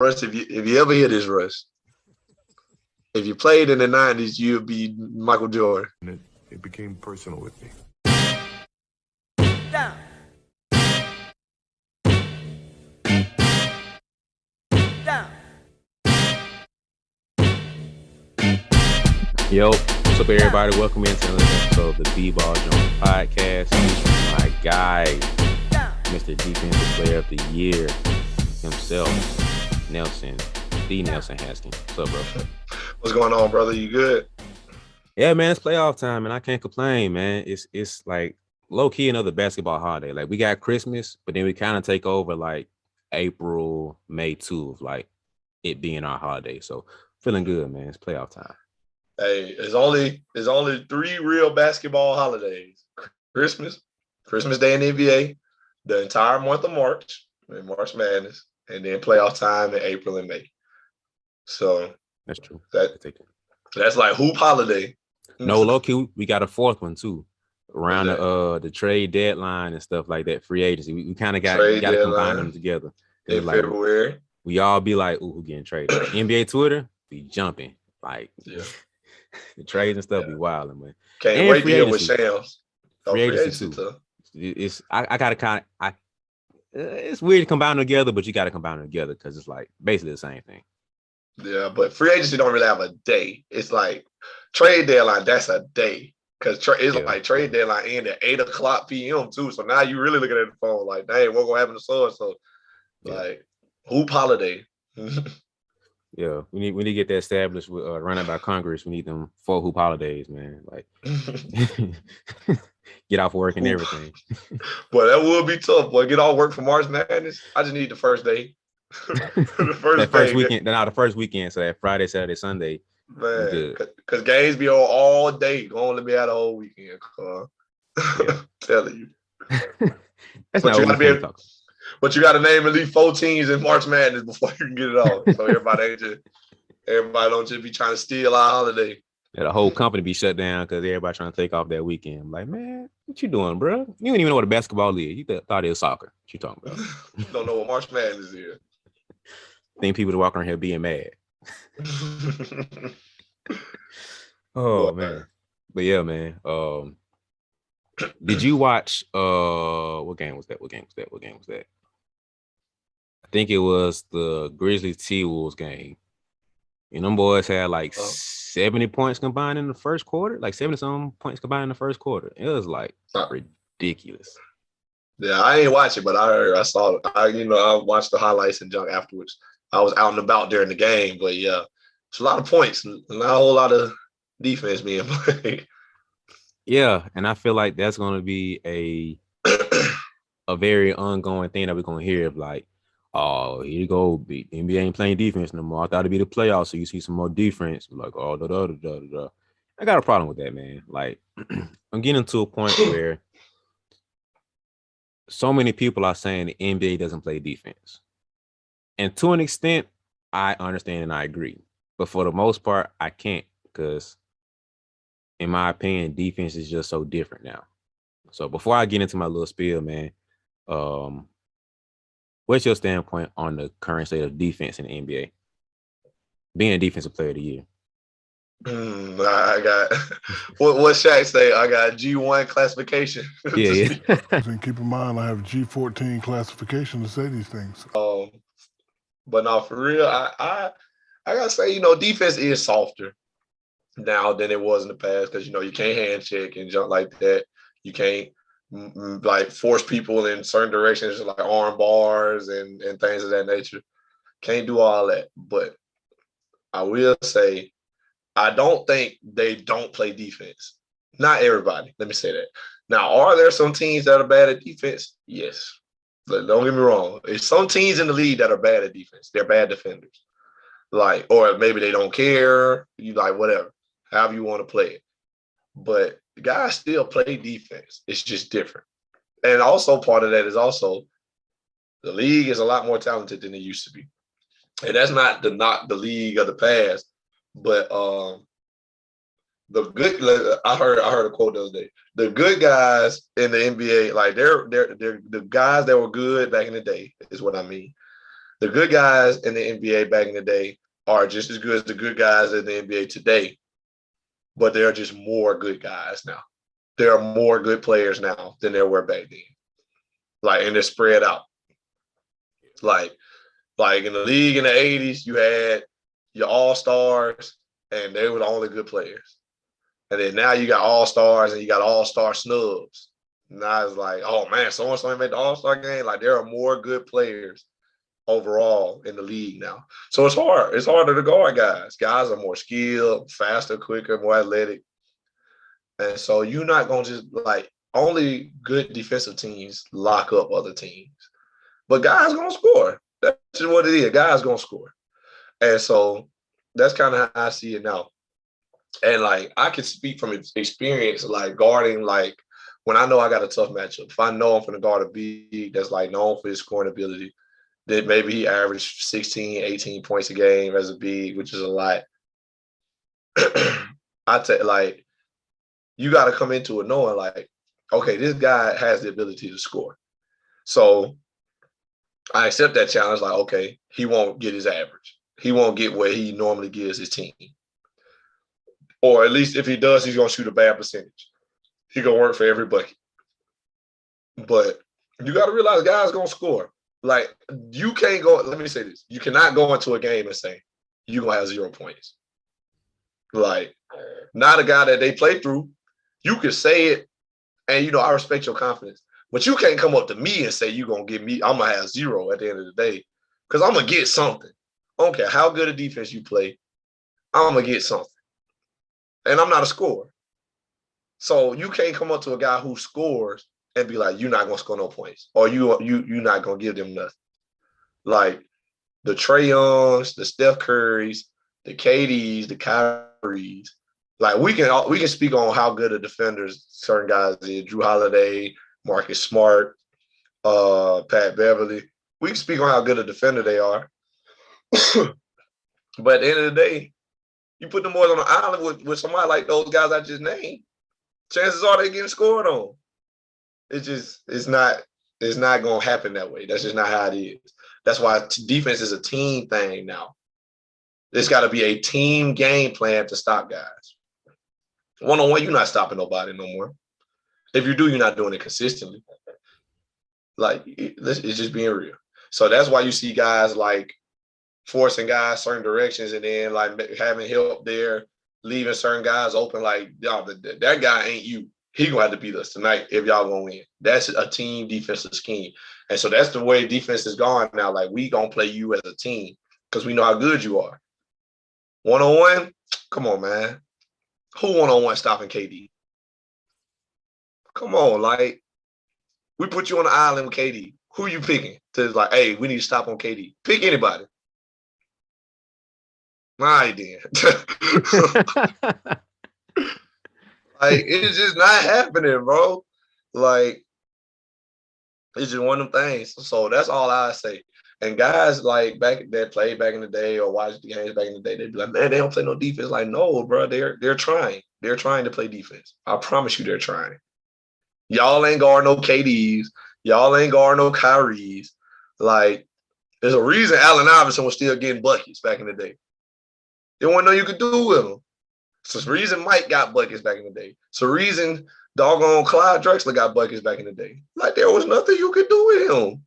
Russ, if you ever hear this, Russ, if you played in the 90s, you'd be Michael Jordan. It became personal with me. Down. Down. Yo, what's up, everybody? Welcome into another episode of the BeBall Jones podcast. My guy, Mr. Defensive Player of the Year himself, Nelson Haskins. What's up, bro? What's going on, brother? You good? Yeah, man, it's playoff time, and I can't complain, man. It's like low-key another basketball holiday. Like, we got Christmas, but then we kind of take over, like, April, May, too, of, like, it being our holiday. So, feeling good, man. It's playoff time. Hey, there's only 3 real basketball holidays: Christmas Day in the NBA, the entire month of March, in March Madness, and then playoff time in April and May. So That's true. That's like hoop holiday. No, low-key, we got a fourth one too. Around the trade deadline and stuff like that, free agency. We kind of got to combine them together. In like, February. We all be like, ooh, who getting traded? NBA Twitter be jumping. Like, the trades and stuff be wilding, man. Can't wait to hear with Shams. Free agency too. It's it's weird to combine them together, but you got to combine them together because it's like basically the same thing. Yeah, but free agency don't really have a day. It's like trade deadline. That's a day because it's like trade deadline end at 8:00 p.m. too. So now you really looking at the phone like, dang, what's gonna happen to so like hoop holiday. Yeah, we need to get that established with running by Congress. We need them 4 hoop holidays, man. Like, get off work and everything. Boy, that would be tough. Boy, get off work for March Madness. I just need the first day. the first weekend. So that Friday, Saturday, Sunday. Man, because games be on all day. Going to be out the whole weekend. Telling you. That's not what we're talking. But you got to name at least 4 teams in March Madness before you can get it off. So everybody don't just be trying to steal our holiday. Yeah, the whole company be shut down because everybody trying to take off that weekend. I'm like, man, what you doing, bro? You don't even know what a basketball is. You thought it was soccer. What you talking about? Don't know what March Madness is. I think people are walking around here being mad. Oh, man. But yeah, man. Did you watch what game was that? I think it was the Grizzlies T-Wolves game. And them boys had like 70 points combined in the first quarter, like 70-some points combined in the first quarter. It was like ridiculous. Yeah, I ain't watch it, but I saw it. I watched the highlights and junk afterwards. I was out and about during the game, but yeah, it's a lot of points, not a whole lot of defense being played. Yeah, and I feel like that's going to be a very ongoing thing that we're going to hear of, like, oh, here you go, the NBA ain't playing defense no more. I thought it'd be the playoffs, so you see some more defense. Like, oh, da. I got a problem with that, man. Like, I'm getting to a point where so many people are saying the NBA doesn't play defense. And to an extent, I understand and I agree. But for the most part, I can't because, in my opinion, defense is just so different now. So before I get into my little spiel, man, what's your standpoint on the current state of defense in the NBA? Being a defensive player of the year. I got what Shaq say? I got G1 classification. Yeah. And keep in mind, I have G14 classification to say these things. But no, for real, I gotta say, defense is softer now than it was in the past because you can't hand check and jump like that. You can't like force people in certain directions, like arm bars and things of that nature. Can't do all that. But I will say, I don't think they don't play defense. Not everybody. Let me say that. Now, are there some teams that are bad at defense? Yes. But don't get me wrong. There's some teams in the league that are bad at defense. They're bad defenders. Like, or maybe they don't care. You like whatever, however you want to play it. But guys still play defense. It's just different. And also part of that is also the league is a lot more talented than it used to be. And that's not to knock the league of the past, but the good. I heard a quote the other day. The good guys in the NBA, like they're the guys that were good back in the day, is what I mean. The good guys in the NBA back in the day are just as good as the good guys in the NBA today, but there are just more good guys now. There are more good players now than there were back then. Like, and they're spread out. Like in the league in the 80s, you had your all-stars, and they were the only good players. And then now you got all-stars and you got all-star snubs. Now it's like, oh man, so-and-so made the all-star game. Like, there are more good players overall in the league now. So it's hard. It's harder to guard guys. Guys are more skilled, faster, quicker, more athletic. And so you're not going to just, like, only good defensive teams lock up other teams. But guys going to score. That's just what it is. Guys going to score. And so that's kind of how I see it now. And, like, I can speak from experience, like, guarding, like, when I know I got a tough matchup. If I know I'm going to guard a big that's, like, known for his scoring ability, then maybe he averaged 16, 18 points a game as a big, which is a lot. Like, you got to come into it knowing, like, okay, this guy has the ability to score. So I accept that challenge. Like, okay, he won't get his average. He won't get what he normally gives his team. Or at least if he does, he's going to shoot a bad percentage. He's going to work for every bucket. But you got to realize guys going to score. Like, you can't go, let me say this. You cannot go into a game and say, you're going to have 0 points. Like, not a guy that they play through. You can say it, and, you know, I respect your confidence. But you can't come up to me and say you're going to give me, I'm going to have 0 at the end of the day. Because I'm going to get something. I don't care how good a defense you play. I'm going to get something. And I'm not a scorer. So you can't come up to a guy who scores and be like, you're not going to score no points. Or you're not going to give them nothing. Like, the Trae Youngs, the Steph Currys, the KDs, the Kyries. Like, we can speak on how good of defenders certain guys is. Drew Holiday, Marcus Smart, Pat Beverly. We can speak on how good a defender they are. But at the end of the day, you put them boys on the island with somebody like those guys I just named, chances are they getting scored on. It's not going to happen that way. That's just not how it is. That's why defense is a team thing now. There's got to be a team game plan to stop guys. One-on-one, you're not stopping nobody no more. If you do, you're not doing it consistently. Like, it's just being real. So that's why you see guys, like, forcing guys certain directions and then, like, having help there, leaving certain guys open. Like, y'all, that guy ain't you. He going to have to beat us tonight if y'all going to win. That's a team defensive scheme. And so that's the way defense is going now. Like, we going to play you as a team because we know how good you are. One-on-one, come on, man. Who one-on-one stopping KD? Come on, like, we put you on the island with KD. Who you picking? To, like, hey, we need to stop on KD. Pick anybody. All right, then. Like, it's just not happening, bro. Like, it's just one of them things. So that's all I say. And guys, like, that played back in the day or watched the games back in the day, they'd be like, man, they don't play no defense. Like, no, bro, they're trying. They're trying to play defense. I promise you they're trying. Y'all ain't guard no KDs. Y'all ain't guard no Kyries. Like, there's a reason Allen Iverson was still getting buckets back in the day. They want to know you could do with them. So the reason Mike got buckets back in the day. So the reason doggone Clyde Drexler got buckets back in the day. Like, there was nothing you could do with him.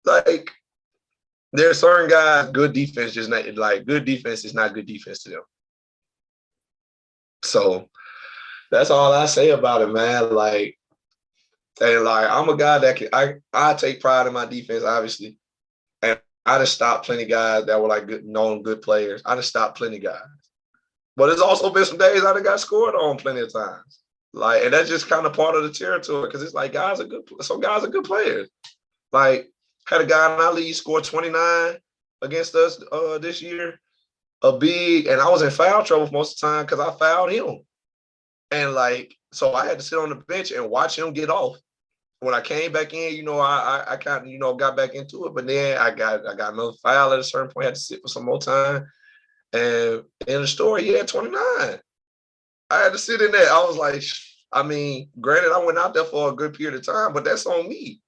Like, there are certain guys, good defense just not, like, good defense is not good defense to them. So that's all I say about it, man. Like, and, like, I'm a guy that I take pride in my defense, obviously. And I just stopped plenty of guys that were, like, good players. I just stopped plenty of guys. But there's also been some days I done got scored on plenty of times. Like, and that's just kind of part of the territory because it's like some guys are good players. Like, had a guy in our league score 29 against us this year, a big, and I was in foul trouble most of the time because I fouled him. And, like, so I had to sit on the bench and watch him get off. When I came back in, you know, I kind of, you know, got back into it, but then I got another foul at a certain point. I had to sit for some more time. And in the story, he had 29. I had to sit in there. I was like, I mean, granted, I went out there for a good period of time, but that's on me.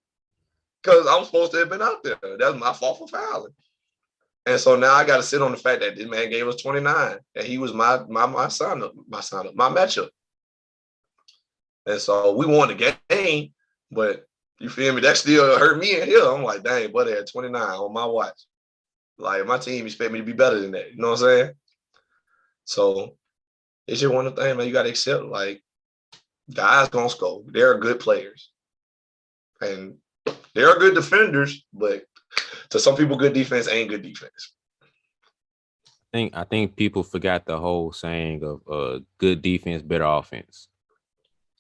because I'm supposed to have been out there. That's my fault for fouling. And so now I got to sit on the fact that this man gave us 29, and he was my matchup. And so we won the game, but you feel me? That still hurt me in here. I'm like, dang, buddy, at 29 on my watch. Like, my team expect me to be better than that. You know what I'm saying? So it's just one of the things, man, you got to accept, like, guys going to score. They're good players. And they're good defenders, but to some people, good defense ain't good defense. I think people forgot the whole saying of good defense, better offense.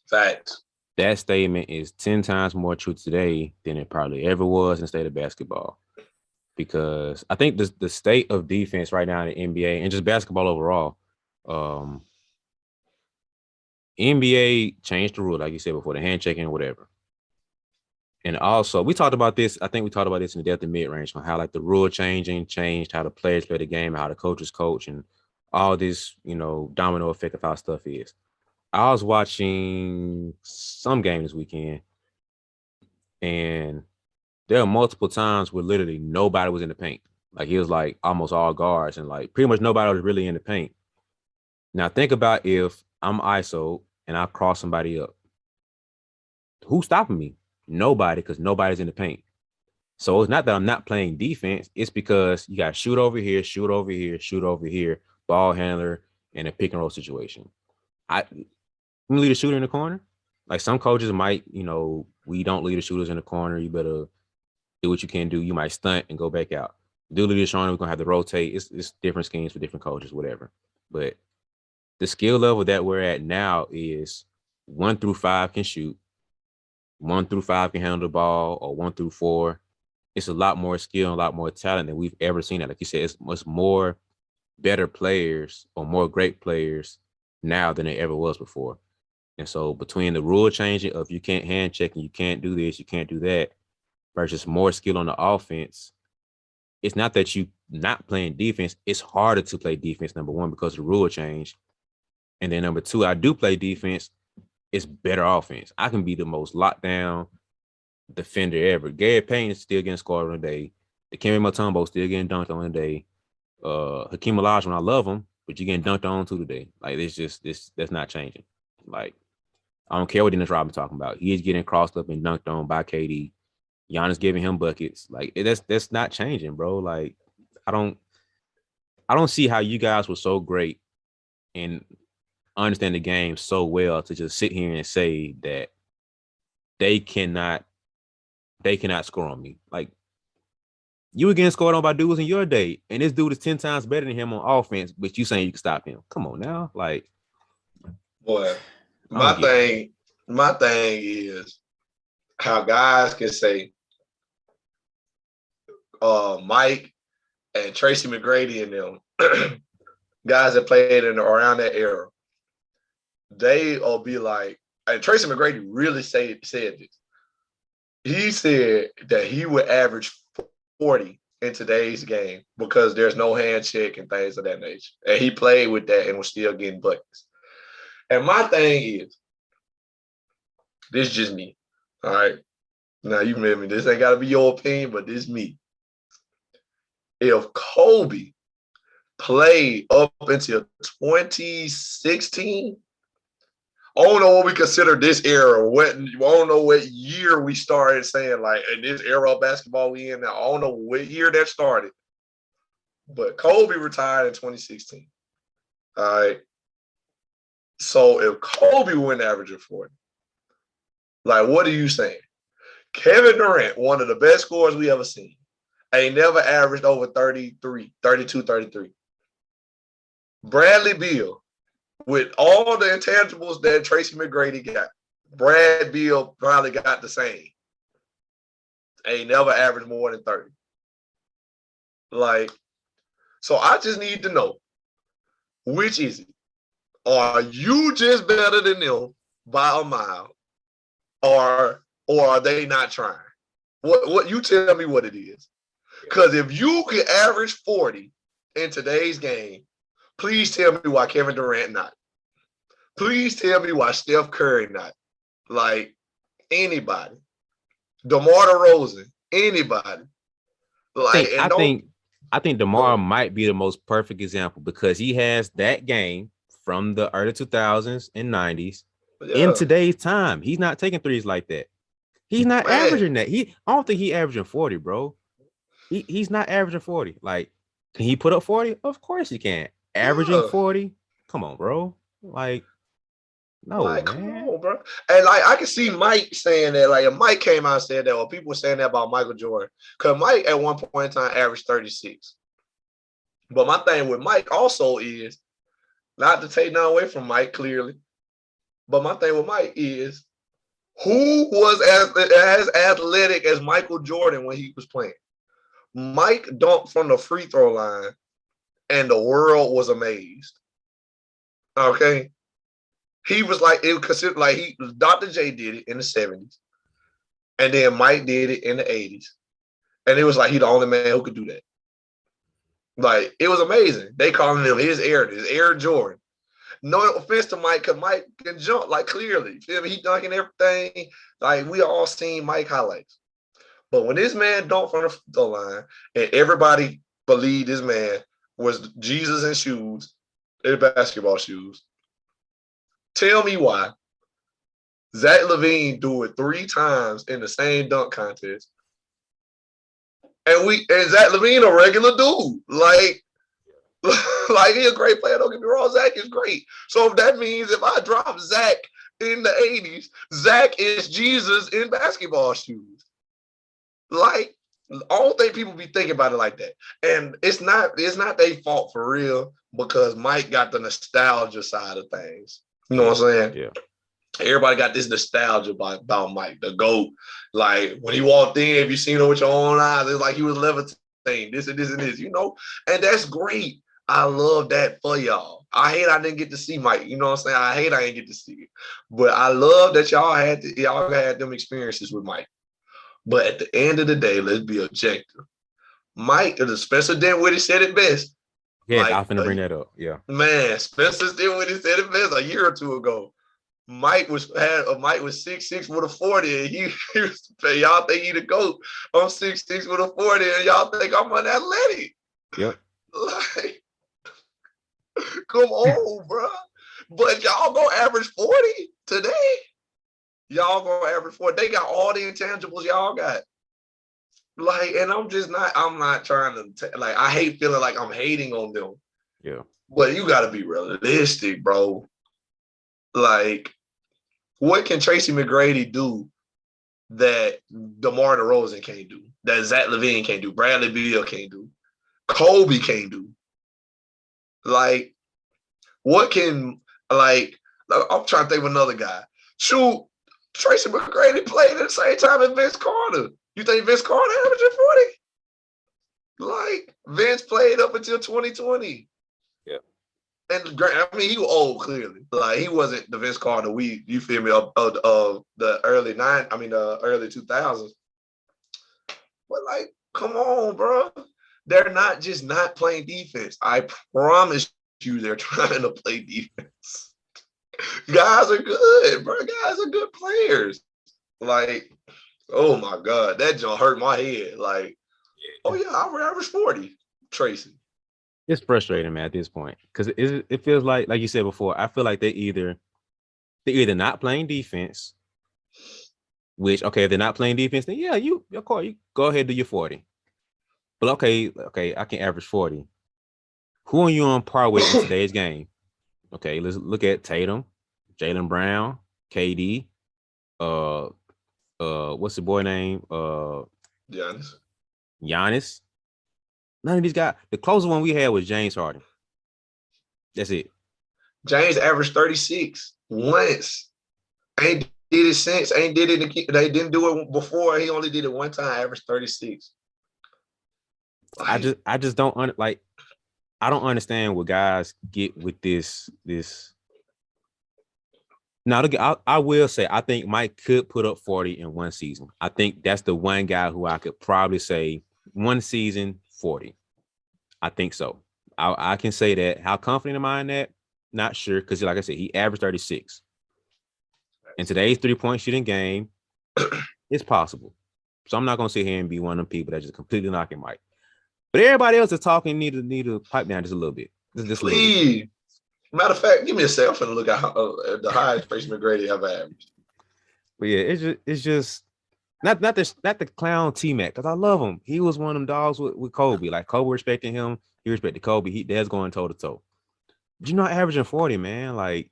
Facts. That statement is 10 times more true today than it probably ever was in state of basketball. Because I think the state of defense right now in the NBA and just basketball overall, NBA changed the rule, like you said before, the hand checking and whatever. And also, we talked about this. I think we talked about this in the depth of mid-range on how like the rule changed how the players play the game, how the coaches coach, and all this, domino effect of how stuff is. I was watching some game this weekend, and there are multiple times where literally nobody was in the paint. Like it was like almost all guards, and like pretty much nobody was really in the paint. Now think about if I'm ISO and I cross somebody up. Who's stopping me? Nobody, because nobody's in the paint. So it's not that I'm not playing defense. It's because you got shoot over here, shoot over here, shoot over here, ball handler, and a pick and roll situation. We leave the shooter in the corner. Like some coaches might, we don't leave the shooters in the corner. You better do what you can do. You might stunt and go back out. Do leave the showing, we're gonna have to rotate. It's different schemes for different coaches, whatever. But the skill level that we're at now is 1 through 5 can shoot. 1 through 5 can handle the ball, or 1 through 4. It's a lot more skill and a lot more talent than we've ever seen. Like you said, it's much more better players or more great players now than it ever was before. And so between the rule changing of you can't hand check and you can't do this, you can't do that, versus more skill on the offense, it's not that you not playing defense. It's harder to play defense, number one, because of the rule change. And then number two, I do play defense. It's better offense. I can be the most locked down defender ever. Gary Payne is still getting scored on the day. Dikembe Mutombo still getting dunked on the day. Hakeem Olajuwon, I love him, but you're getting dunked on too today. Like it's just that's not changing. Like I don't care what Dennis Rodman talking about. He is getting crossed up and dunked on by KD. Giannis giving him buckets. Like that's not changing, bro. Like I don't see how you guys were so great and understand the game so well to just sit here and say that they cannot score on me. Like you were getting scored on by dudes in your day, and this dude is 10 times better than him on offense, but you saying you can stop him. Come on now. Like boy, my thing is how guys can say Mike and Tracy McGrady and them guys that played in around that era, they'll be like, and Tracy McGrady really said this. He said that he would average 40 in today's game because there's no hand check and things of that nature. And he played with that and was still getting buckets. And my thing is, this is just me. All right. Now you remember me. This ain't gotta be your opinion, but this is me. If Kobe played up until 2016, I don't know what we consider this era. I don't know what year we started saying, like, in this era of basketball we in now. I don't know what year that started. But Kobe retired in 2016. All right. So if Kobe went average of 40, like, what are you saying? Kevin Durant, one of the best scorers we ever seen, ain't never averaged over 32, 33. Bradley Beal, with all the intangibles that Tracy McGrady got, Brad Beal probably got the same. Ain't never averaged more than 30. Like, so I just need to know, which is it? Are you just better than them by a mile? Or are they not trying? What you tell me what it is. Because if you can average 40 in today's game, please tell me why Kevin Durant not. Please tell me why Steph Curry not. Like, anybody. DeMar DeRozan, anybody. Like, I and don't think I think go DeMar ahead. might be the most perfect example because he has that game from the early 2000s and 90s in Yeah, today's time. He's not taking threes like that. He's not man. averaging that. I don't think he averaging 40, bro. He's not averaging 40. Like, can he put up 40? Of course he can. Averaging Yeah. 40? Come on, bro. Like, no, Like, come man. on, bro. And like I can see Mike saying that. Like if Mike came out and said that, or people were saying that about Michael Jordan. Because Mike at one point in time averaged 36. But my thing with Mike also is not to take nothing away from Mike, clearly. But my thing with Mike is who was as athletic as Michael Jordan when he was playing? Mike dunked from the free throw line, and the world was amazed. Okay. He was like, it was considered like Dr. J did it in the 70s. And then Mike did it in the 80s. And it was like he the only man who could do that. Like, it was amazing. They calling him his Air Jordan. No offense to Mike, because Mike can jump, like, clearly. Feel me? He dunking everything. Like, we all seen Mike highlights. But when this man dunked from the line, and everybody believed this man was Jesus in shoes, in basketball shoes, tell me why Zach LaVine do it 3 times in the same dunk contest. And Zach LaVine a regular dude. Like he a great player. Don't get me wrong. Zach is great. So if that means if I drop Zach in the 80s, Zach is Jesus in basketball shoes. Like, I don't think people be thinking about it like that. And it's not their fault for real because Mike got the nostalgia side of things. You know what I'm saying? Yeah. Everybody got this nostalgia about Mike, the GOAT. Like when he walked in, if you seen him with your own eyes, it's like he was levitating, this and this and this, and that's great. I love that for y'all. I hate I didn't get to see Mike. You know what I'm saying? I hate I didn't get to see it. But I love that y'all had them experiences with Mike. But at the end of the day, let's be objective. Mike, Spencer Dinwiddie said it best. Yes, I'm finna bring that up. Yeah. Man, Spencer Dinwiddie said it best a year or two ago. Mike was 6'6" with a 40, and he was y'all think he the GOAT. I'm 6'6" with a 40, and y'all think I'm unathletic. Yep. Like, come on, bro. But y'all gonna average 40 today. Y'all gonna average 40. They got all the intangibles y'all got. Like, and I'm not trying to like. I hate feeling like I'm hating on them. Yeah. But you gotta be realistic, bro. Like, what can Tracy McGrady do that DeMar DeRozan can't do? That Zach LaVine can't do? Bradley Beal can't do? Kobe can't do? Like, what can, like, I'm trying to think of another guy. Shoot, Tracy McGrady played at the same time as Vince Carter. You think Vince Carter averaging 40? Like, Vince played up until 2020. And I mean, he was old, clearly. Like, he wasn't the Vince Carter you feel me, of the early the early 2000s. But like, come on, bro. They're not just not playing defense. I promise you, they're trying to play defense. Guys are good, bro. Guys are good players. Like, oh my God, that jump hurt my head. Like, oh yeah, I average 40, Tracy. It's frustrating, man, at this point because it feels like you said before. I feel like they're either not playing defense, which okay, if they're not playing defense, then yeah, you go ahead and do your 40. But okay, I can average 40. Who are you on par with in today's game? Okay, let's look at Tatum, Jaylen Brown, KD, what's the boy name? Giannis. None of these guys. The closest one we had was James Harden. That's it. James averaged 36 once. Ain't did it since. Ain't did it. They didn't do it before. He only did it one time. Averaged 36. Like, I just don't I don't understand what guys get with this. Now, I will say I think Mike could put up 40 in one season. I think that's the one guy who I could probably say one season 40. I think so. I can say that. How confident am I in that? Not sure, because like I said, he averaged 36. In today's 3-point shooting game, it's possible. So I'm not gonna sit here and be one of them people that just completely knocking Mike. But everybody else is talking need to pipe down just a little bit. Just a little bit. Please. Matter of fact, give me a second. I'm finna look at the highest Tracy McGrady ever averaged. But yeah, it's just not the clown T-Mac, because I love him. He was one of them dogs with Kobe. Like Kobe respecting him, he respected Kobe. That's going toe to toe. But you're not averaging 40, man. Like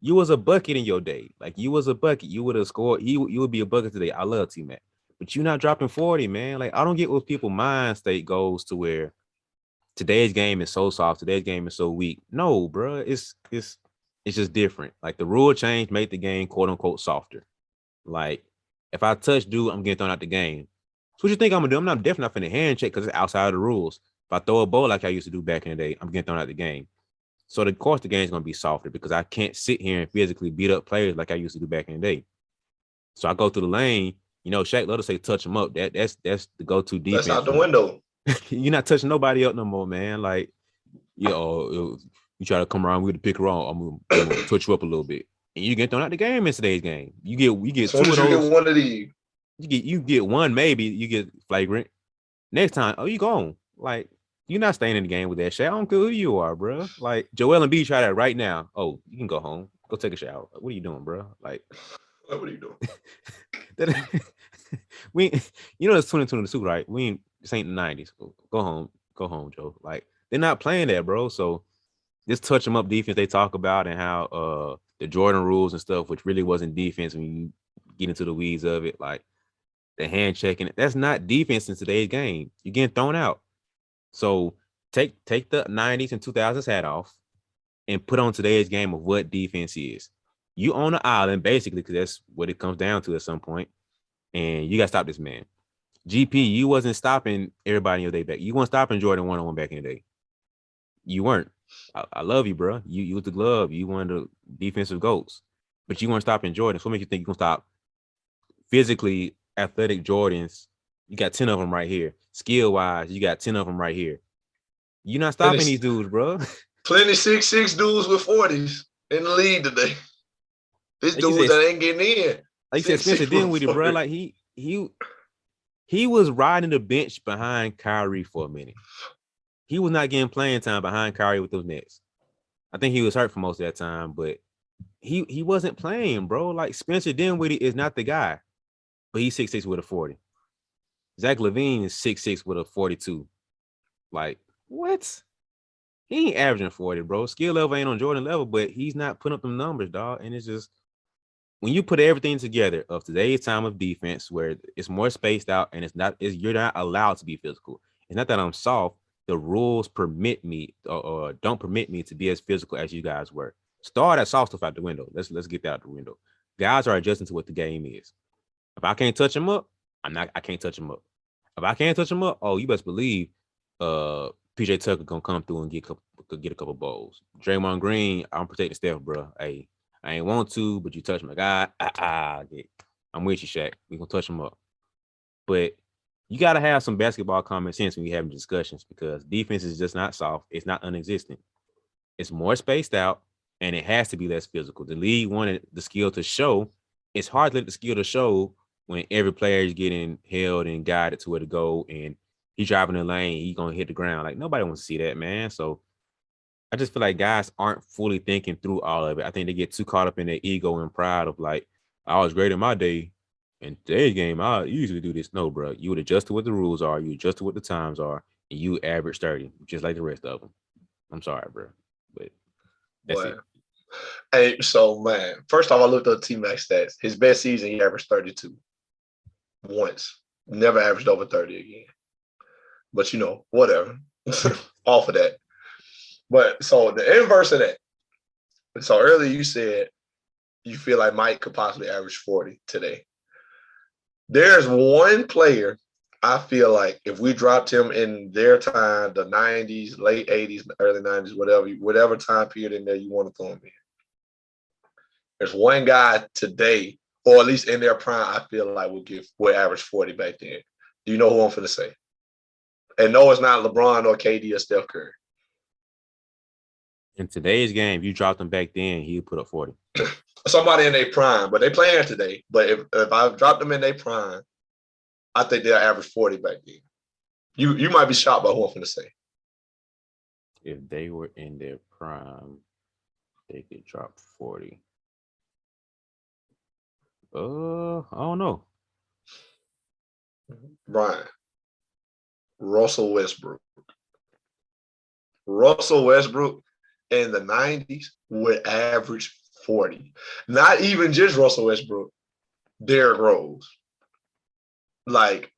you was a bucket in your day. Like you was a bucket. You would have scored. You would be a bucket today. I love T-Mac. But you're not dropping 40, man. Like I don't get what people's mind state goes to where today's game is so soft. Today's game is so weak. No, bro. It's just different. Like the rule change made the game quote unquote softer. Like if I touch dude, I'm getting thrown out the game. So what you think I'm gonna do? I'm not definitely not finna hand check because it's outside of the rules. If I throw a ball like I used to do back in the day, I'm getting thrown out the game. So of course the game's gonna be softer because I can't sit here and physically beat up players like I used to do back in the day. So I go through the lane. You know, Shaq let us say touch them up. That's the go-to defense. That's out the window. You're not touching nobody up no more, man. Like, you try to come around with the pick wrong, I'm gonna touch you up a little bit. And you get thrown out the game in today's game. You get two of those. You get one of these. You get one, maybe you get flagrant. Next time, you gone. Like, you're not staying in the game with that shit. I don't care who you are, bro. Like Joel Embiid try that right now. Oh, you can go home. Go take a shower. What are you doing, bro? Like, what are you doing? It's 2022, right? This ain't the 90s. Go home, Joe. Like, they're not playing that, bro. So this touch them up defense they talk about and how the Jordan rules and stuff, which really wasn't defense when you get into the weeds of it, like the hand checking, that's not defense in today's game. You're getting thrown out. So take the 90s and 2000s hat off and put on today's game of what defense is. You own an island, basically, because that's what it comes down to at some point. And you got to stop this man. GP, you wasn't stopping everybody in your day back. You weren't stopping Jordan one-on-one back in the day. You weren't. I love you, bro. You was the glove. You one of the defensive goats. But you weren't stopping Jordan. So what makes you think you're going to stop physically athletic Jordans? You got 10 of them right here. Skill-wise, you got 10 of them right here. You're not stopping these dudes, bro. Plenty 6'6" dudes with 40s in the league today. This like dude that ain't getting in. Like you said, Spencer Dinwiddie, bro. Like he was riding the bench behind Kyrie for a minute. He was not getting playing time behind Kyrie with those Nets. I think he was hurt for most of that time, but he wasn't playing, bro. Like Spencer Dinwiddie is not the guy, but he's 6'6" with a 40. Zach LaVine is 6'6" with a 42. Like, what? He ain't averaging 40, bro. Skill level ain't on Jordan level, but he's not putting up them numbers, dog. And it's just, when you put everything together of today's time of defense, where it's more spaced out and you're not allowed to be physical. It's not that I'm soft. The rules permit me or don't permit me to be as physical as you guys were. Start that soft stuff out the window. Let's get that out the window. Guys are adjusting to what the game is. If I can't touch them up, I can't touch them up. If I can't touch them up, you best believe PJ Tucker gonna come through and get a couple bowls. Draymond Green, I'm protecting Steph, bro. Hey, I ain't want to, but you touch my guy. I'm with you, Shaq. We gonna touch him up. But you gotta have some basketball common sense when you're having discussions, because defense is just not soft. It's not non-existent. It's more spaced out, and it has to be less physical. The league wanted the skill to show. It's hard to let the skill to show when every player is getting held and guided to where to go, and he's driving the lane, he's gonna hit the ground. Like, nobody wants to see that, man. So I just feel like guys aren't fully thinking through all of it. I think they get too caught up in their ego and pride of like, I was great in my day. In today's game, I usually do this. No, bro. You would adjust to what the rules are. You adjust to what the times are. And you average 30, just like the rest of them. I'm sorry, bro. But that's it. Hey, so, man, first off, I looked up T-Mac stats. His best season, he averaged 32. Once. Never averaged over 30 again. But, whatever. Off of that. But so the inverse of that. So earlier you said you feel like Mike could possibly average 40 today. There's one player I feel like if we dropped him in their time, the 90s, late 80s, early 90s, whatever time period in there you want to throw him in. There's one guy today, or at least in their prime, I feel like would average 40 back then. Do you know who I'm finna say? And no, it's not LeBron or KD or Steph Curry. In today's game, you dropped him back then, he would put up 40. Somebody in their prime, but they playing today. But if I dropped them in their prime, I think they'll average 40 back then. You might be shocked by what I'm finna say. If they were in their prime, they could drop 40. I don't know. Brian, Russell Westbrook. Russell Westbrook in the 90s would average 40. Not even just Russell Westbrook, Derrick Rose. Like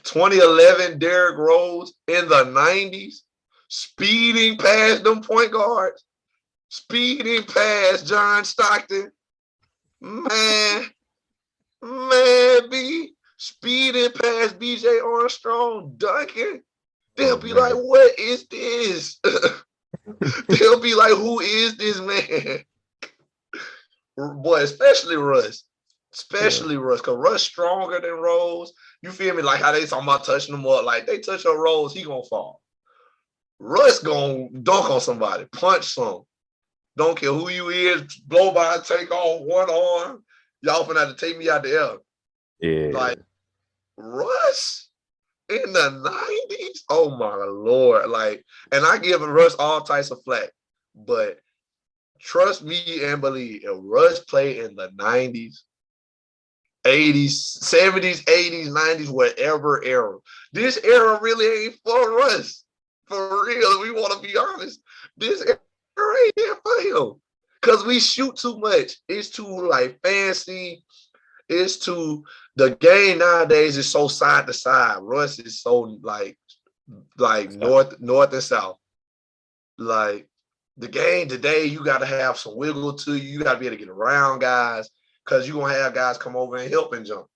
2011 Derrick Rose in the 90s, speeding past them point guards, speeding past John Stockton. Man, B, speeding past BJ Armstrong, Duncan. They'll be like, what is this? They'll be like, who is this man? Boy, especially Russ. Especially Russ, because Russ stronger than Rose. You feel me? Like how they talking about touching him up. Like they touch on Rose, he gonna fall. Russ gonna dunk on somebody, punch some. Don't care who you is, blow by, take off one arm. Y'all finna have to take me out the air. Yeah. Like Russ in the 90s. Oh my Lord. Like, and I give Russ all types of flack, but trust me and believe, if Russ played in the 90s, 80s, 70s, 80s, 90s, whatever era, this era really ain't for Russ. For real, we want to be honest. This era ain't here for him. Because we shoot too much. It's too like fancy. It's too, the game nowadays is so side to side. Russ is so like north and south. Like the game today, you got to have some wiggle to you. You got to be able to get around guys because you're going to have guys come over and help and jump.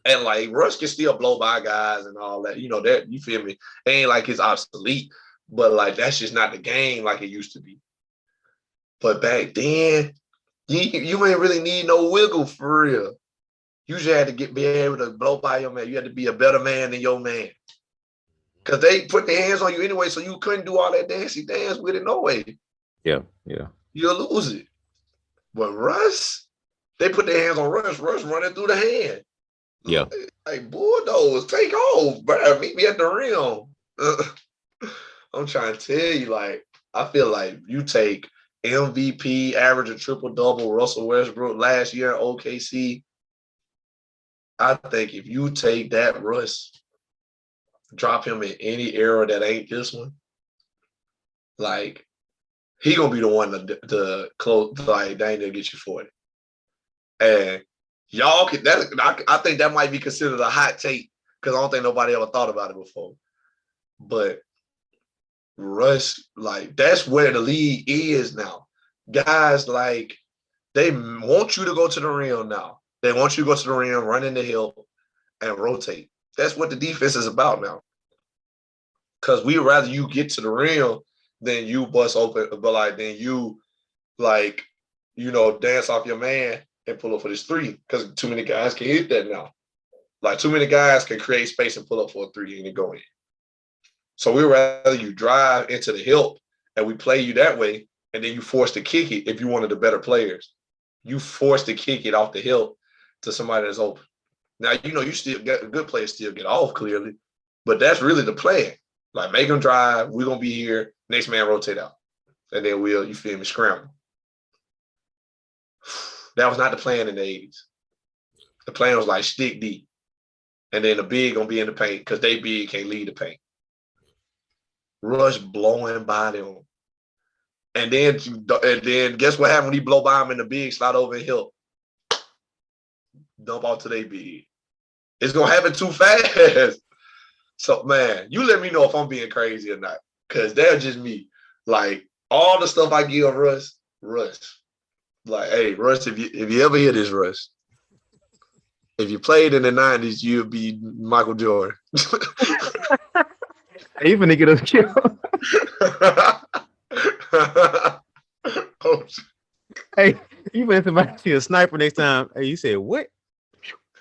And like Russ can still blow by guys and all that. You know, that, you feel me? It ain't like it's obsolete, but like that's just not the game like it used to be. But back then, you ain't really need no wiggle for real. You just had to be able to blow by your man. You had to be a better man than your man. Because they put their hands on you anyway, so you couldn't do all that dancey dance with it no way. Yeah. You'll lose it. But Russ, they put their hands on Russ. Russ running through the hand. Yeah. Like, bulldoze, take off, bro. Meet me at the rim. I'm trying to tell you, like, I feel like you take MVP, average a triple-double, Russell Westbrook last year in OKC. I think if you take that Russ, drop him in any era that ain't this one, like, he gonna be the one to close, like, dang, they'll get you 40. And y'all can, I think that might be considered a hot take because I don't think nobody ever thought about it before. But Russ, like, that's where the league is now. Guys, like, they want you to go to the rim now. They want you to go to the rim, run in the hill, and rotate. That's what the defense is about now. Because we'd rather you get to the rim than you bust open, but like then you, like, you know, dance off your man and pull up for this three. Because too many guys can hit that now. Like, too many guys can create space and pull up for a three and it go in. So we'd rather you drive into the hill and we play you that way, and then you force to kick it if you're one of the better players. You force to kick it off the hill to somebody that's open. Now, you know, you still get good players still get off clearly, but that's really the plan. Like, make them drive. We're going to be here. Next man rotate out. And then we'll, you feel me, scramble. That was not the plan in the 80s. The plan was like stick deep. And then the big going to be in the paint because they big can't lead the paint. Rush blowing by them. And then guess what happened when he blow by him in the big, slide over and help. Dump out to they big. It's going to happen too fast. So, man, you let me know if I'm being crazy or not. Because that's just me. Like, all the stuff I give Russ. Like, hey, Russ, if you ever hear this, Russ, if you played in the 90s, you'll be Michael Jordan. Even to get us killed. Oh, Hey, you better somebody see a sniper next time. Hey, you said what?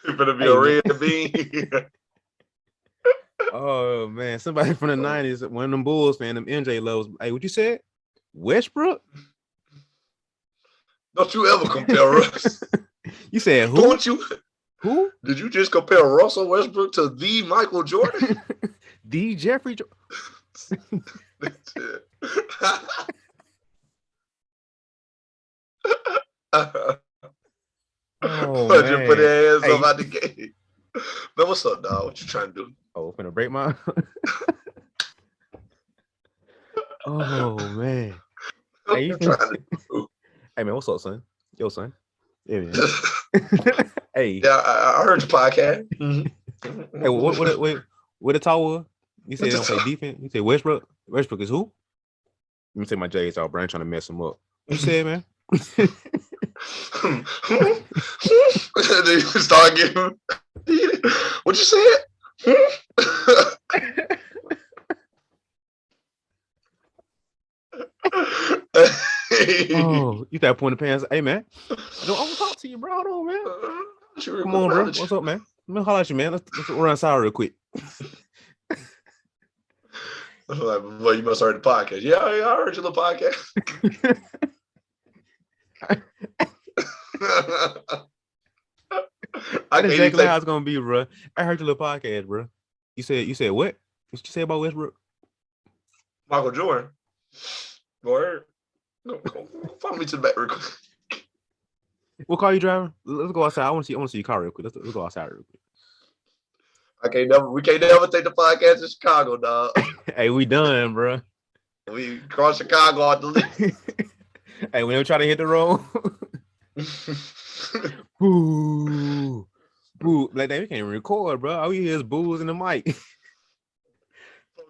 it's gonna be a red bean. Oh man, somebody from the 90s, one of them Bulls fan, them MJ loves. Hey, what you said? Westbrook? Don't you ever compare Russ. You said who? Don't you Who? Did you just compare Russell Westbrook to the Michael Jordan? The Jeffrey. Oh But you put man. their hands Hey. up out the game. Man, what's up, dog? What you trying to do? Oh, finna break my. Oh man. What Hey, you trying to do? hey man, what's up, son? Yo, son. Yeah, man. Hey. Yeah, I heard your podcast. Hey, what the tower? You said they don't play defense. You said Westbrook. Westbrook is who? Let me take my J's out, bro. I ain't trying to mess him up. What you said, man? Then you start getting. What you said? Oh, you that point of pants. Hey man, I want to talk to you, bro. Hold on, man. Come on, bro. What's up, man? Let me holler at you, man. Let's run outside real quick. Like, well, you must have heard the podcast. Yeah, I heard your little podcast. That's exactly how it's gonna be, bro. I heard your little podcast, bro. You said what? What you say about Westbrook? Michael Jordan. Word. Follow me to the back real quick. What car you driving? Let's go outside. I want to see your car real quick. Let's go outside real quick. We can't never take the podcast to Chicago, dog. Hey, we done, bro. We cross Chicago out the list. Hey, we never try to hit the road. Boo. Boo. Like that, we can't even record, bro. All we hear is boos in the mic.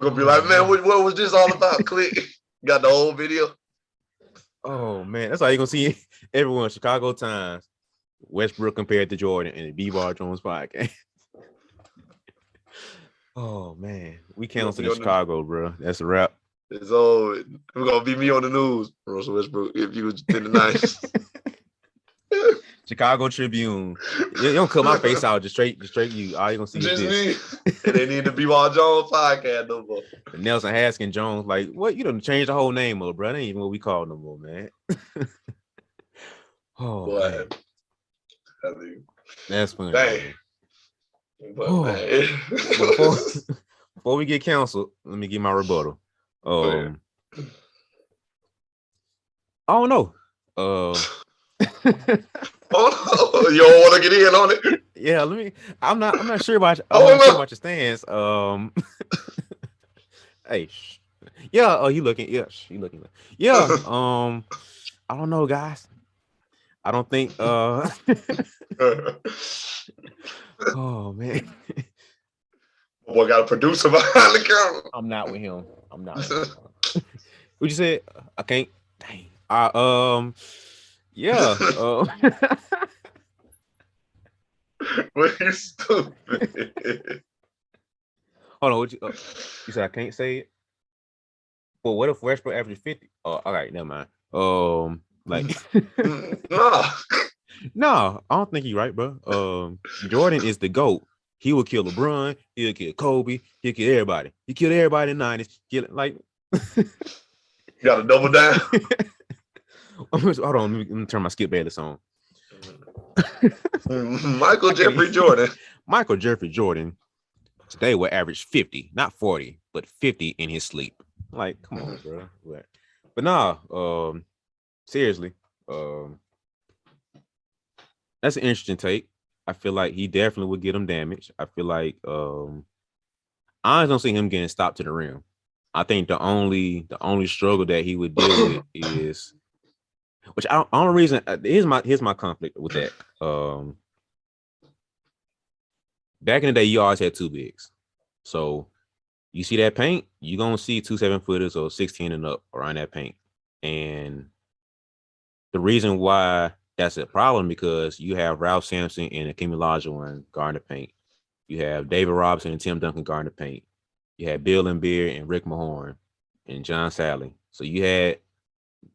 Gonna be like, man, what was this all about? Click. Got the whole video. Oh man, that's how you gonna see everyone. Chicago Times, Westbrook compared to Jordan, and the BeBall Jones podcast. Oh man, we canceled in Chicago, bro. That's a wrap. It's all. We're gonna be me on the news, Russell Westbrook, if you was in the 90s. Chicago Tribune. You don't cut my face out. Just straight you. All you gonna see is this. And they need the BeBall Jones podcast no more. Nelson Haskins Jones, like, what? You done changed the whole name up, bro. That ain't even what we call no more, man. Oh, boy. Man. That's funny. Dang. But, man. Before we get canceled, let me give my rebuttal. I don't know. Oh, you don't want to get in on it? Yeah, I'm not sure about your stance. Hey, yeah. Oh, you looking? Yeah, you looking? Yeah. I don't know, guys. I don't think. Oh man. Boy, got a producer behind the camera. I'm not with him. What you said? I can't. Dang. Yeah. Well, you stupid. Hold on. What you said I can't say it? Well, what if Westbrook averages 50? Oh, all right, never mind. Like no, I don't think you're right, bro. Jordan is the GOAT. He will kill LeBron. He'll kill Kobe. He'll kill everybody. He killed everybody in the 90s. You gotta double down. Hold on, let me turn my Skip Bayless on. Michael Jeffrey Jordan. Michael Jeffrey Jordan today will average 50, not 40, but 50 in his sleep. Like, come on, bro. But nah, seriously, that's an interesting take. I feel like he definitely would get him damaged. I feel like I don't see him getting stopped to the rim. I think the only struggle that he would deal with is, which only reason here's my conflict with that. Back in the day, you always had two bigs. So you see that paint, you're gonna see 2 7-footers or 16 and up around that paint. And the reason why that's a problem because you have Ralph Sampson and Akeem Olajuwon guarding the paint. You have David Robinson and Tim Duncan guarding the paint. You had Bill Laimbeer and Rick Mahorn and John Sally. So you had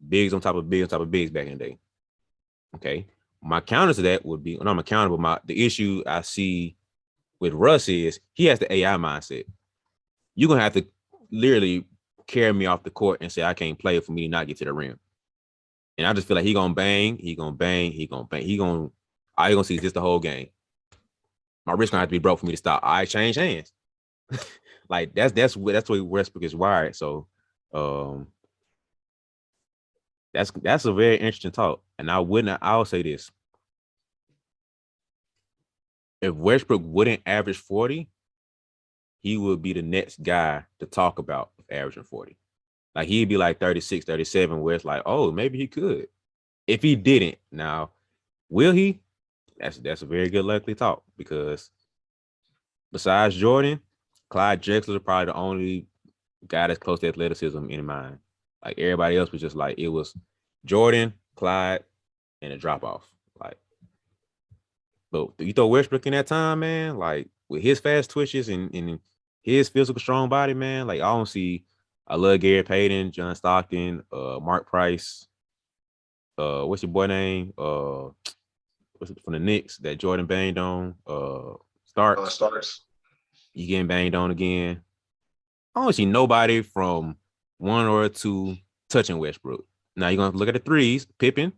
bigs on top of bigs back in the day. Okay. My counter to that would be, not my counter, but the issue I see with Russ is he has the AI mindset. You're going to have to literally carry me off the court and say, I can't play for me to not get to the rim. And I just feel like he going to bang. All you're going to see is just the whole game. My wrist gonna have to be broke for me to stop. I change hands. Like that's the way Westbrook is wired. So that's a very interesting talk. And I'll say this. If Westbrook wouldn't average 40, he would be the next guy to talk about averaging 40. Like he'd be like 36, 37, where it's like, oh, maybe he could. If he didn't, now, will he? That's a very good likely talk because besides Jordan, Clyde Drexler is probably the only guy that's close to athleticism in mind. Like everybody else was just like it was Jordan, Clyde, and a drop off. Like, but you throw Westbrook in that time, man, like with his fast twitches and his physical strong body, man, like I don't see. I love Gary Payton, John Stockton, Mark Price. What's your boy name? What's it from the Knicks that Jordan banged on? Starks. Starks. You getting banged on again. I don't see nobody from 1 or 2 touching Westbrook. Now you're gonna look at the threes. Pippen,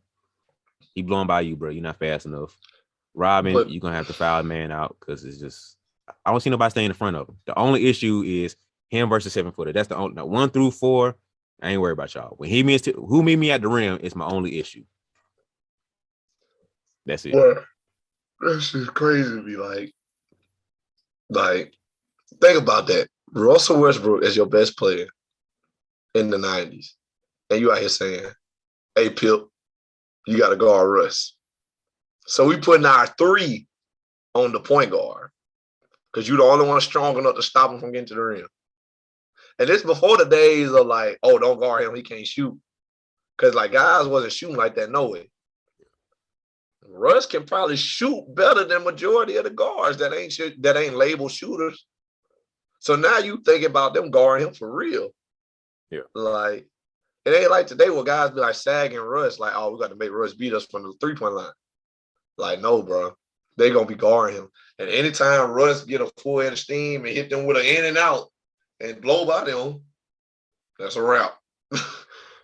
he blowing by you, bro. You're not fast enough. Robin, you're gonna have to foul a man out because it's just I don't see nobody staying in front of him. The only issue is him versus 7-footer. That's the only 1 through 4. I ain't worried about y'all. When he meets who meet me at the rim is my only issue. That's it. Well, that's just crazy to be like, think about that. Russell Westbrook is your best player in the 90s. And you out here saying, hey, Pip, you got to guard Russ. So we putting our 3 on the point guard because you're the only one strong enough to stop him from getting to the rim. And this before the days of like, oh, don't guard him, he can't shoot. Because like guys wasn't shooting like that, no way. Russ can probably shoot better than majority of the guards that ain't labeled shooters. So now you think about them guarding him for real. Yeah. Like, it ain't like today where guys be like sagging Russ, like, oh, we got to make Russ beat us from the 3-point line. Like, no, bro. They going to be guarding him. And anytime Russ get a full head of steam and hit them with an in and out and blow by them, that's a wrap.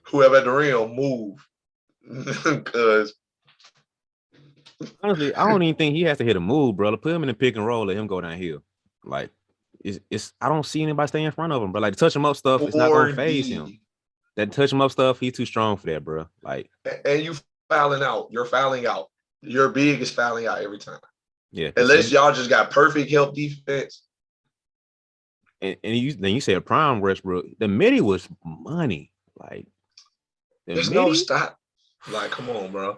Whoever at the rim move. Because honestly, I don't even think he has to hit a move, bro. Put him in the pick and roll, let him go downhill. Like, it's I don't see anybody stay in front of him, bro. Like, the touch him up stuff, it's not going to phase him. That touch him up stuff, he's too strong for that, bro. Like, and you fouling out. You're fouling out. Your big is fouling out every time. Yeah. Unless y'all just got perfect help defense. And you said prime Westbrook. The midi was money. Like, there's no stop. Like, come on, bro.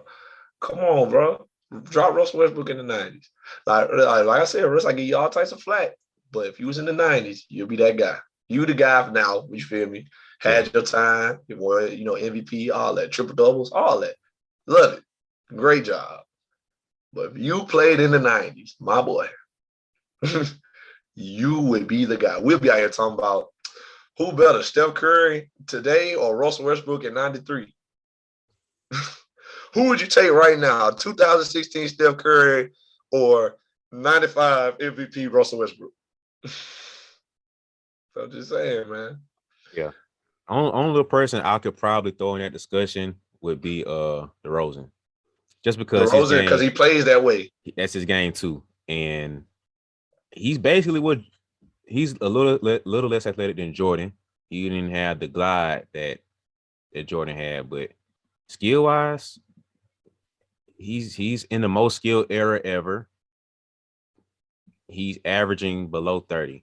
Come on, bro. Drop Russell Westbrook in the 90s. Like I said, Russ, I give you all types of flack. But if you was in the 90s, you'll be that guy. You the guy for now, you feel me? Had your time, you were, MVP, all that, triple doubles, all that. Love it. Great job. But if you played in the 90s, my boy, you would be the guy. We'll be out here talking about who better, Steph Curry today or Russell Westbrook in 93? Who would you take right now, 2016 Steph Curry or 95 MVP Russell Westbrook? So I'm just saying, man. Yeah. Only person I could probably throw in that discussion would be DeRozan. Just because DeRozan, because he plays that way. That's his game too. And he's basically he's a little less athletic than Jordan. He didn't have the glide that Jordan had, but skill-wise, he's in the most skilled era ever. He's averaging below 30.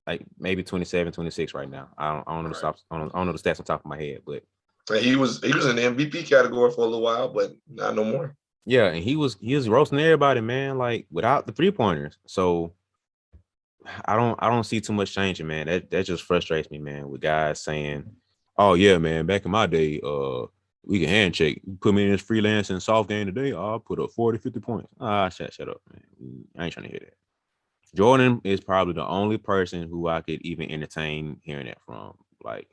Like maybe 27, 26 right now. I don't know the stats. I don't know the stats on top of my head, but he was in the MVP category for a little while, but not no more. Yeah, and he was roasting everybody, man, like without the 3-pointers. So I don't see too much changing, man. That just frustrates me, man, with guys saying, "Oh yeah, man, back in my day, we can handshake. Put me in this freelance and soft game today, I'll put up 40, 50 points." Shut up, man. I ain't trying to hear that. Jordan is probably the only person who I could even entertain hearing that from. Like,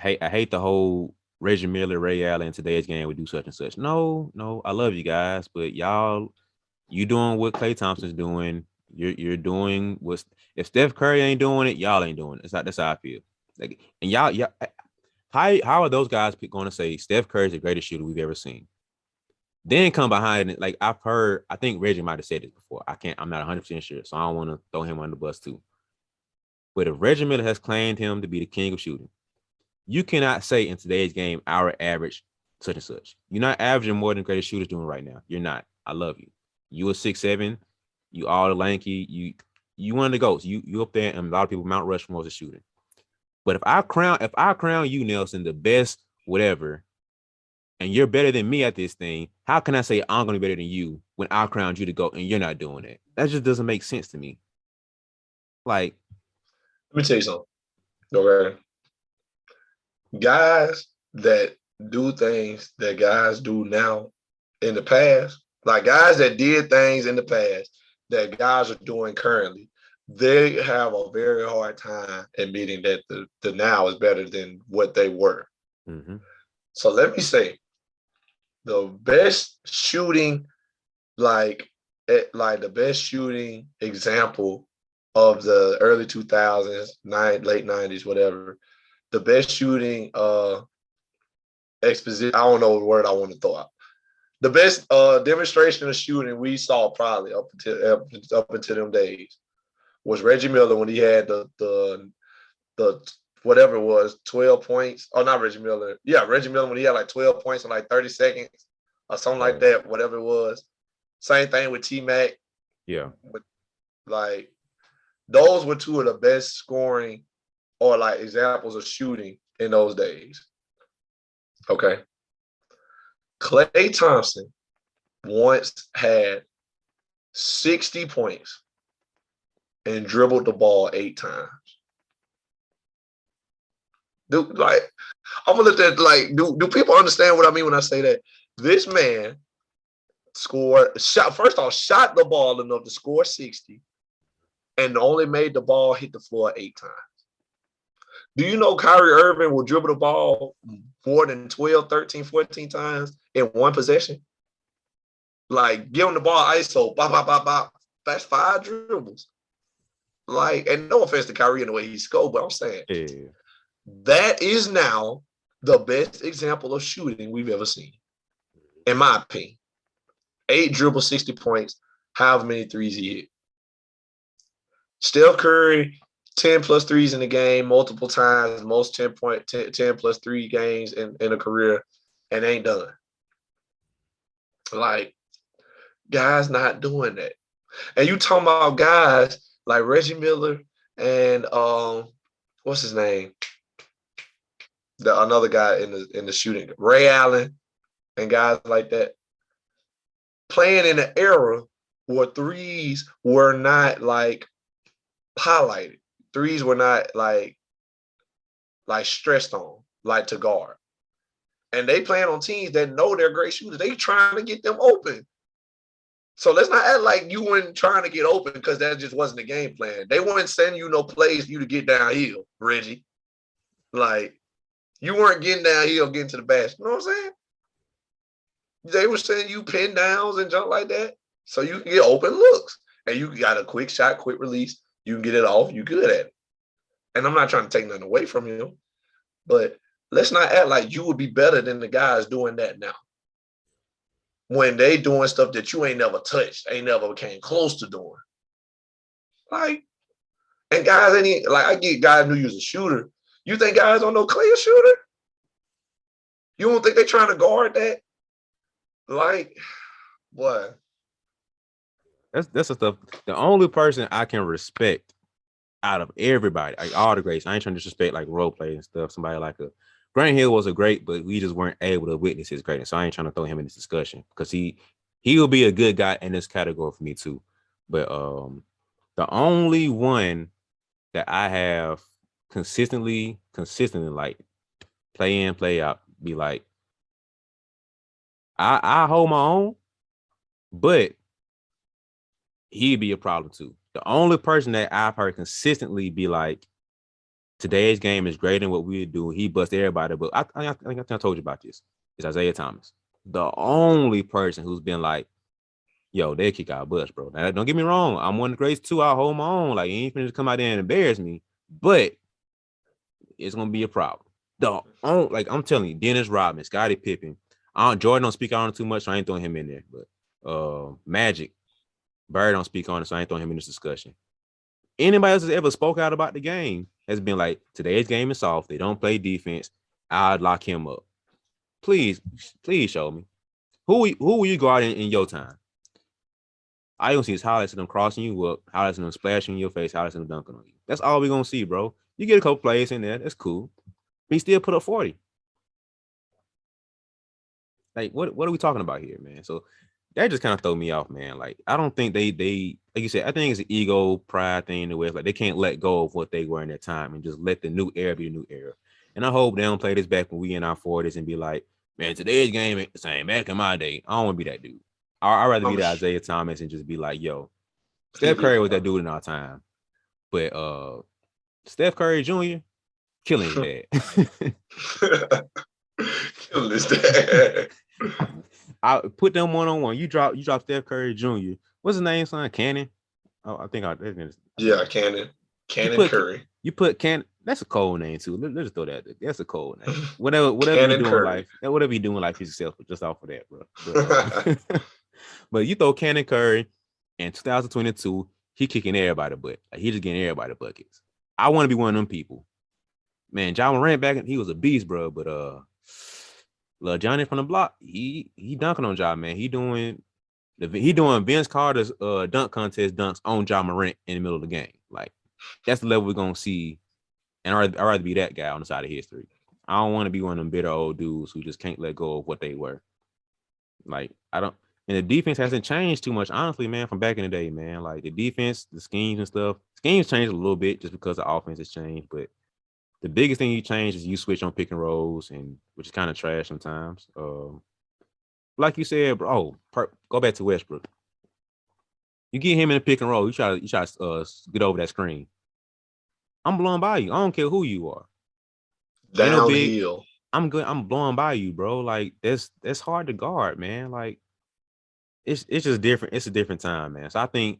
I hate the whole Reggie Miller, Ray Allen, today's game we do such and such. No, I love you guys, but you doing what Klay Thompson's doing. You're doing what if Steph Curry ain't doing it, y'all ain't doing it. That's how I feel. Like, and y'all, how are those guys going to say Steph Curry is the greatest shooter we've ever seen? Then come behind it. Like I've heard, I think Reggie might have said this before. I'm not 100% sure. So I don't want to throw him on the bus too. But if Reggie Miller has claimed him to be the king of shooting, you cannot say in today's game, our average such and such. You're not averaging more than greatest shooters doing right now. You're not. I love you. You a 6'7", you all lanky, you one of the goats. You up there, and a lot of people Mount Rushmore as a shooting. But if I crown you, Nelson, the best, whatever, and you're better than me at this thing, how can I say I'm gonna be better than you when I crowned you to go and you're not doing it? That just doesn't make sense to me. Like, let me tell you something. Okay. Guys that do things that guys do now in the past, like guys that did things in the past that guys are doing currently, they have a very hard time admitting that the now is better than what they were. mm-hmm. So let me say, the best shooting, like the best shooting example of the early 2000s, late 90s, whatever, the best shooting exposition, I don't know the word I want to throw out. The best demonstration of shooting we saw probably up until them days was Reggie Miller when he had the whatever it was, 12 points. Oh, not Reggie Miller. Yeah, Reggie Miller when he had like 12 points in like 30 seconds or something like that, whatever it was. Same thing with T-Mac. Yeah. Like, those were two of the best scoring or like examples of shooting in those days. Okay. Klay Thompson once had 60 points and dribbled the ball 8 times. Dude, like, I'm gonna let that, like, do people understand what I mean when I say that? This man shot the ball enough to score 60 and only made the ball hit the floor 8 times. Do you know Kyrie Irving will dribble the ball more than 12, 13, 14 times in one possession? Like, give him the ball ISO, bop, bop, bop, bop. That's 5 dribbles. Like, and no offense to Kyrie in the way he scored, but I'm saying that is now the best example of shooting we've ever seen, in my opinion. 8 dribbles, 60 points, however many threes he hit. Steph Curry, 10 plus threes in the game, multiple times, most 10 plus 3 games in a career, and ain't done. Like, guys not doing that. And you talking about guys like Reggie Miller and what's his name? Another guy in the shooting, Ray Allen, and guys like that, playing in an era where threes were not like highlighted. Threes were not like stressed on, like to guard. And they playing on teams that know they're great shooters. They trying to get them open. So let's not act like you weren't trying to get open because that just wasn't the game plan. They weren't sending you no plays for you to get downhill, Reggie. Like, you weren't getting downhill, getting to the basket. You know what I'm saying? They were sending you pin downs and junk like that so you can get open looks. And you got a quick shot, quick release. You can get it off. You good at it. And I'm not trying to take nothing away from you, but let's not act like you would be better than the guys doing that now, when they doing stuff that you ain't never touched, ain't never came close to doing. Like, and guys ain't like, I get guys who use a shooter. You think guys don't know Klay a shooter? You don't think they trying to guard that? Like, what? That's the stuff. The only person I can respect out of everybody, like all the greats, I ain't trying to disrespect like role play and stuff. Somebody like Grant Hill was a great, but we just weren't able to witness his greatness. So I ain't trying to throw him in this discussion because he will be a good guy in this category for me too. But the only one that I have consistently like play in, play out, be like, I hold my own, but he'd be a problem too. The only person that I've heard consistently be like, today's game is greater than what we would do. He busts everybody, but I think I told you about this. It's Isiah Thomas. The only person who's been like, yo, they kick our butts, bro. Now, don't get me wrong. I'm one of the greats too. I hold my own. Like, he ain't finna come out there and embarrass me, but it's gonna be a problem. Like I'm telling you, Dennis Rodman, Scottie Pippen. Jordan don't speak on it too much, so I ain't throwing him in there. But Magic, Bird don't speak on it, so I ain't throwing him in this discussion. Anybody else has ever spoke out about the game has been like, today's game is soft. They don't play defense. I'd lock him up. Please show me. Who will you guard in your time? All you gonna see is highlights of them crossing you up, highlights of them splashing in your face, highlights of them dunking on you. That's all we're gonna see, bro. You get a couple plays in there, that's cool. But he still put up 40. Like, what are we talking about here, man? So that just kind of throw me off, man. Like, I don't think they like you said, I think it's an ego, pride thing in the West. Like, they can't let go of what they were in their time and just let the new era be the new era. And I hope they don't play this back when we in our 40s and be like, man, today's game ain't the same. Back in my day, I don't want to be that dude. I'd rather be the Isiah Thomas and just be like, yo, Steph Curry was that dude in our time. But Steph Curry Jr., killing his dad. Killing his dad. I put them one-on-one. You drop Steph Curry Jr. What's his name, son? Cannon? Oh, I think yeah, Cannon. Cannon Curry. You put Cannon. That's a cold name too. Let's just throw that. That's a cold name. Whatever you do in life, whatever you do in life is successful just off of that, bro. But you throw Cannon Curry in 2022, he kicking everybody butt. Like, he just getting everybody buckets. I want to be one of them people. Man, Ja Morant back, he was a beast, bro. But Lil Johnny from the block, he dunking on Ja, man. He doing Vince Carter's dunk contest dunks on Ja Morant in the middle of the game. Like, that's the level we're gonna see. And I'd rather be that guy on the side of history. I don't want to be one of them bitter old dudes who just can't let go of what they were. Like, I don't. And the defense hasn't changed too much, honestly, man, from back in the day, man. Like, the defense, the schemes and stuff. Schemes changed a little bit just because the offense has changed. But the biggest thing you change is you switch on pick and rolls, and which is kind of trash sometimes. Like you said, bro, go back to Westbrook. You get him in a pick and roll. You try to get over that screen. I'm blowing by you. I don't care who you are. Downhill. I'm good. I'm blowing by you, bro. Like, that's hard to guard, man. Like, it's just different. It's a different time, man. So I think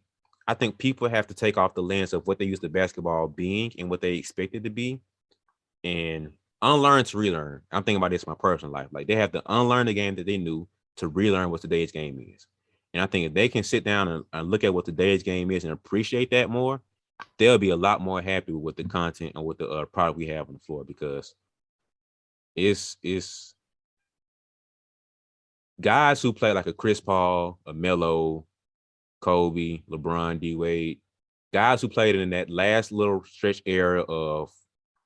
people have to take off the lens of what they used to basketball being and what they expect it to be, and unlearn to relearn. I'm thinking about this in my personal life. Like, they have to unlearn the game that they knew to relearn what today's game is. And I think if they can sit down and look at what today's game is and appreciate that more, they'll be a lot more happy with the content and with the product we have on the floor, because it's guys who play like a Chris Paul, a Melo, Kobe, LeBron, D Wade, guys who played in that last little stretch era of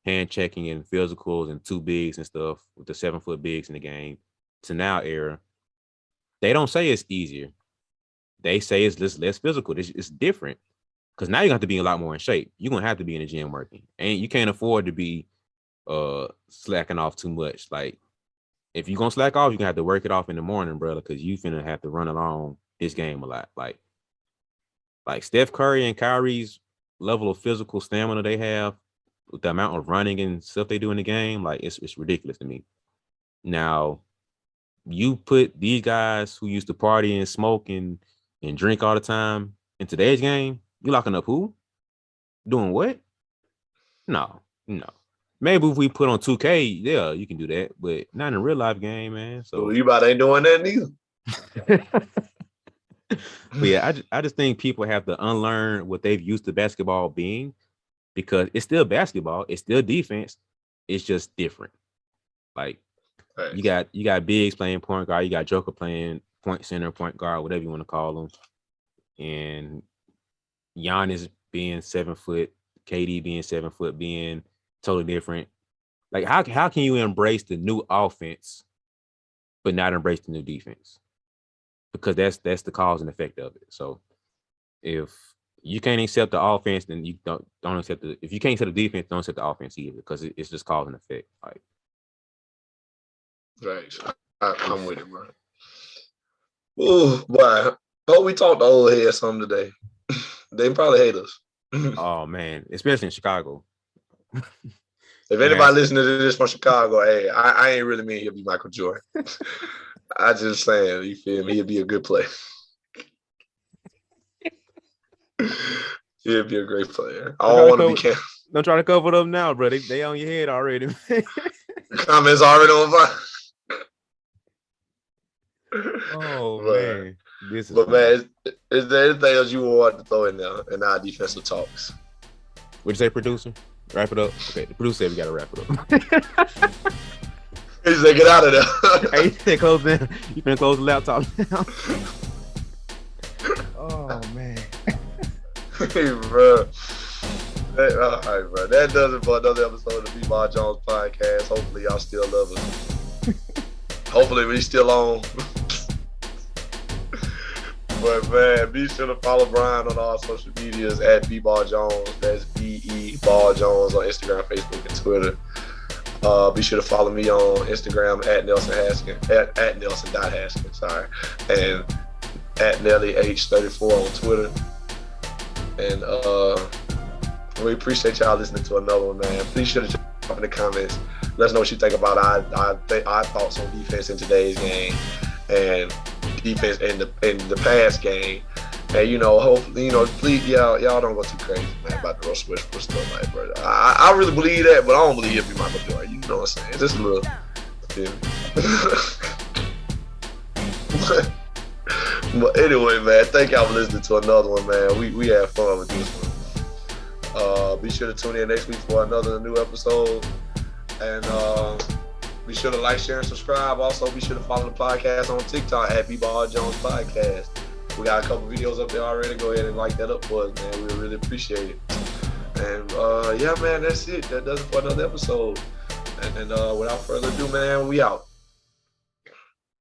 hand checking and physicals and 2 bigs and stuff with the 7-foot bigs in the game to now era, they don't say it's easier. They say it's less physical. It's different, because now you're gonna have to be a lot more in shape. You're gonna have to be in the gym working, and you can't afford to be slacking off too much. Like, if you're gonna slack off, you're gonna have to work it off in the morning, brother, because you finna have to run along this game a lot. Like Steph Curry and Kyrie's level of physical stamina they have, with the amount of running and stuff they do in the game, like, it's ridiculous to me. Now, you put these guys who used to party and smoke and drink all the time in today's game, you locking up who? Doing what? No. Maybe if we put on 2K, yeah, you can do that, but not in a real life game, man. So you about ain't doing that neither. But yeah, I just think people have to unlearn what they've used to basketball being, because it's still basketball, it's still defense, it's just different. Like, right. You got bigs playing point guard, you got Joker playing point center, point guard, whatever you want to call them, and Giannis being 7 foot, KD being 7 foot, being totally different. Like, how can you embrace the new offense but not embrace the new defense? Because that's the cause and effect of it. So if you can't accept the offense, then you don't accept the. If you can't accept the defense, don't accept the offense either, because it's just cause and effect. Like, right, I'm with it, bro. Oh boy, hope we talked to old heads some today. They probably hate us. Oh man, especially in Chicago. If anybody listening to this from Chicago, hey, I ain't really mean he'll be Michael Jordan. I just saying, you feel me? He'll be a good player. He'll be a great player. I don't want to be. Don't try to cover them now, bro. They on your head already. The comments already on fire. Oh but, man, this is but funny. man, is there anything else you want to throw in there in our defensive talks? What'd you say, producer? Wrap it up. Okay, the producer said we gotta wrap it up. He said, "Get out of there." Hey, you finna close down. You finna close the laptop down. Oh man. Hey, bro. All right, bro. That does it for another episode of the BeBall Jones podcast. Hopefully, y'all still love us. Hopefully, we still on. But man, be sure to follow Brian on all social medias at BeBall Jones. That's BeBall Jones on Instagram, Facebook, and Twitter. Be sure to follow me on Instagram at Nelson Haskins, at Nelson.Haskins, sorry, and at NellyH34 on Twitter. And we appreciate y'all listening to another one, man. Please sure to drop in the comments. Let us know what you think about our thoughts on defense in today's game and defense in the past game. And hopefully, please, y'all don't go too crazy, man, about the Russell Westbrook stuff, like, bro. I really believe that, but I don't believe if you might be right. You know what I'm saying? Just a little. But anyway, man, thank y'all for listening to another one, man. We had fun with this one. Be sure to tune in next week for another new episode. And be sure to like, share, and subscribe. Also, be sure to follow the podcast on TikTok at BeBall Jones Podcast. We got a couple videos up there already. Go ahead and like that up for us, man. We really appreciate it. And yeah, man, that's it. That does it for another episode. And without further ado, man, we out.